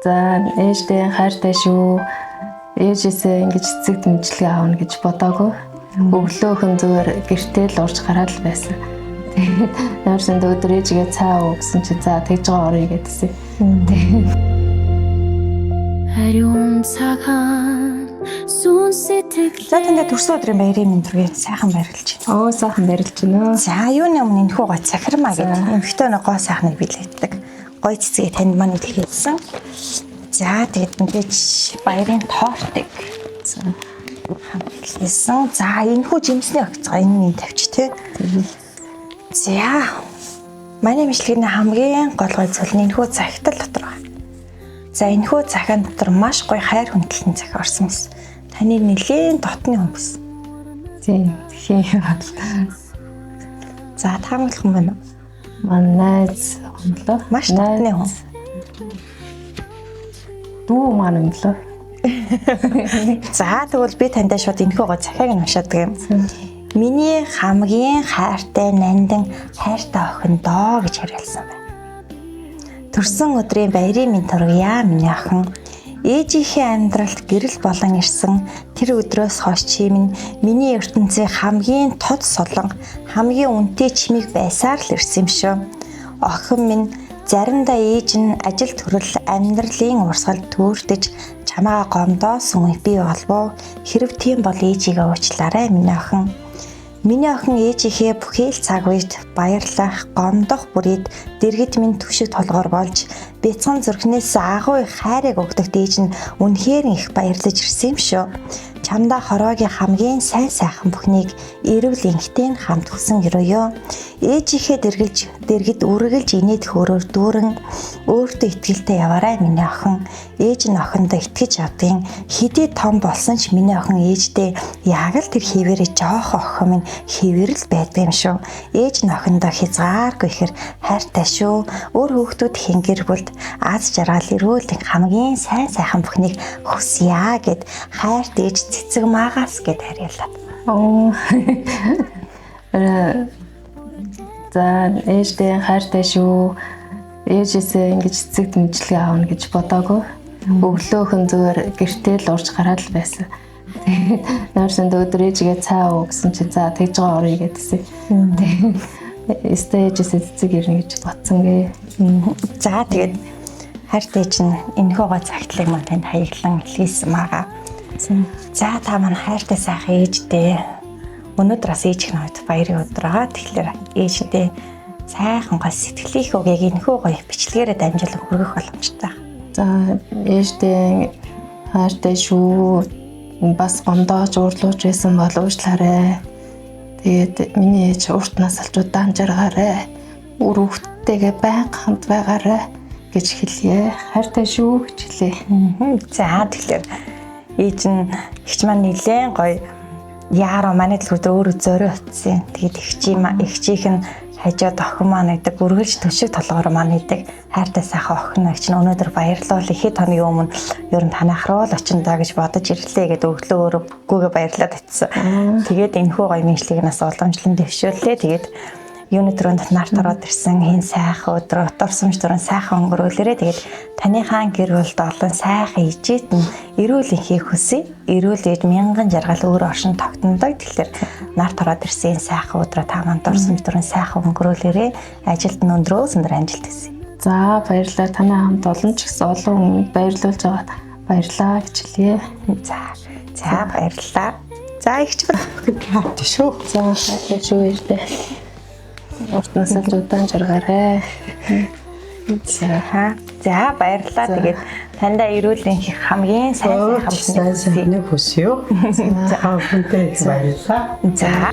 За ээжтэй хайртай шүү. Ээжээсээ ингэж эцэг дэмжлэг аавна гэж бодоагүй. Өглөөхөн зүгээр гэртээ л урж гараад л байсан. Тэгээд нойрсонд өдөр ээжигээ цаа уу гэсэн чи за тэгж байгаа орё гэдсэн. Хариун цагаан сүн сэтгэл. За танд төрсөн өдрийн баярын мэнд хүргэе. Сайхан баярлж байна. Оо сайхан баярлж байна. За юуны өмнө энэ хүү гой цахирмаа гэдэг эмхтэй нэг гой сайхныг билээдэг. Гой цэцгээ танд маань илгээсэн. За тэгээд мэдээж баярын тортыг хамтлсан. За энэ хүү жимсний огцгоо энэ тавьчих тий. За манай мэдлэгийн хамгийн гол гой зүйл энэ хүү цагтал дотор байна. За энэ хүү цагаан дотор маш гоё хайр хүндлэлтэн цаг орсон мэс. Таны нэлийн дотны хүмүүс. Тийм тийм байна. За таамаглах юм байна уу? Манай найз онлоо. Маш дотны хүн. Дүү маань онлоо. За тэгвэл би таньдаа шууд энэхүү гоо захиаг нь уншаадаг юм. Миний хамгийн хайртай нандин хайртай охин доо гэж хариулсан байна. Төрсөн өдрийн баярын минь төргийа миний охин. Ээжийнхээ амьдралд гэрэл болон ирсэн тэр өдрөөс хойш чи миний ертөнцийн хамгийн тод солон хамгийн үнэтэй чимиг байсаар л ирсэн юм шүү. Охин минь заримдаа ээж нь ажил төрөл амьдралын урсгалд төөртөж чамаа гомдоосон би болов хэрв тийм бол ээжигээ уучлаарай миний охин. Миний охин ээжийнхээ бүхий л цаг үед баярлах, гомдох бүрийд дэргэд минь түшиг толгоор болж бяцхан зүрхнээс агуу их хайрыг өгдөгт ээж нь үнэхээр их баярлаж ирсэн юм шүү. Чамдаа хороогийн хамгийн сайн сайхан бүхнийг эрүүл инхтэй хамт хүсэн өрөөё. Ээжийнхээ дэргэд үргэлж инээд хөөрөөр дүүрэн өөртөө итгэлтэй яваарай миний охин. Ээж нь охиндоо итгэж явдгийн хэдий том болсон ч миний охин ээждээ яг л тэр хിവэрэ жоох охин минь хിവэрэл байдаг юм шүү. Ээж нь охиндоо хязгааргүй ихэр хайртай шүү. Өөр хүүхдүүд хингэр бүлд аз жаргал эрүүл хамгийн сайн сайхан бүхнийг хүсье гэд хайрт ээж цэцэг маагаас гэд хариуллаа. Оо. За ээжтэй хайртай шүү. Ээжээсээ ингэж эцэг дэмжлэг аавна гэж бодоагүй. Өглөөхөн зүгээр гэртээ л урж гараад л байсан. Тэгээд нойрсонд өдөр ээжигээ цаа уу гэсэн чи за тэгж байгаа орё гэдсэн. Тэгээд ээжээсээ эцэг ирнэ гэж бодсон гээ. За тэгээд хайртай ээж нь энэхүү гоо цагтлыг маань танд хаяглан илгээсэн байгаа. За та маань хайртай сайхан ээжтэй өнөөдөр бас ээжийн хувьд баярын өдөр байгаа. Тэгэхээр ээжтэй сайхан гол сэтгэлийн үгийг энэхүү гоё бичлэгээрээ дамжуулан хүргэх боломжтой. За ээжтэй хайртай шүү. Бас гомдооч уурлууч байсан бол уучлаарай. Тэгээд миний ээж урт насалж удаан жаргаарай. Үр хүүхдтэйгээ байнга хамт байгаарай гэж хэлье. Хайртай шүү гэж хэлье. За тэгэхээр ээж нь ихч маань нэлээд гоё яаруу манай төлөвд өөрөө зорио утсан. Тэгээд ихчийнх нь хажууд охин маань гэдэг үргэлж төшиг толгоор маань идэг хайртай сайхан охин эгч нь өнөөдөр баярлуул ихэд хоногийн өмнө ер нь танах руу л очиндаа гэж бодож ирлээ гэдэг өглөө өөрөө гүгээ баярлаад очсон. Тэгээд энэхүү гоё мэдлэгийг нас уламжлан дэвшүүллээ. Тэгээд юуны төрөнд нарт ороод ирсэн хин сайхан өдрөө утарсамж төрөн сайхан өнгөрүүлээрээ тэгээд таныхаа гэр бүлд олон сайхан ижид нь эрүүл энхийг хүсье. Эрүүл ээж мянган жаргал өөр оршин тогтнодог. Тэгэхээр нарт ороод ирсэн сайхан өдрөө та манд дурсамж төрөн сайхан өнгөрүүлээрээ ажилд нь өндрөө өндөр амжилт хүсье. За баярлалаа. Танай хамт олон ч гэсэн олон хүн баярлуулж байгаа. Баярлалаа гэж хэлье. За баярлалаа. За ихч байна шүү. За хайртай шүү ээжтэй. Урт насалж удаан жаргаарай. За баярлалаа. Тэгээд тандаа эрүүл энхийг хамгийн сайн сайхан хүсье. За хүнтэй баярлалаа. За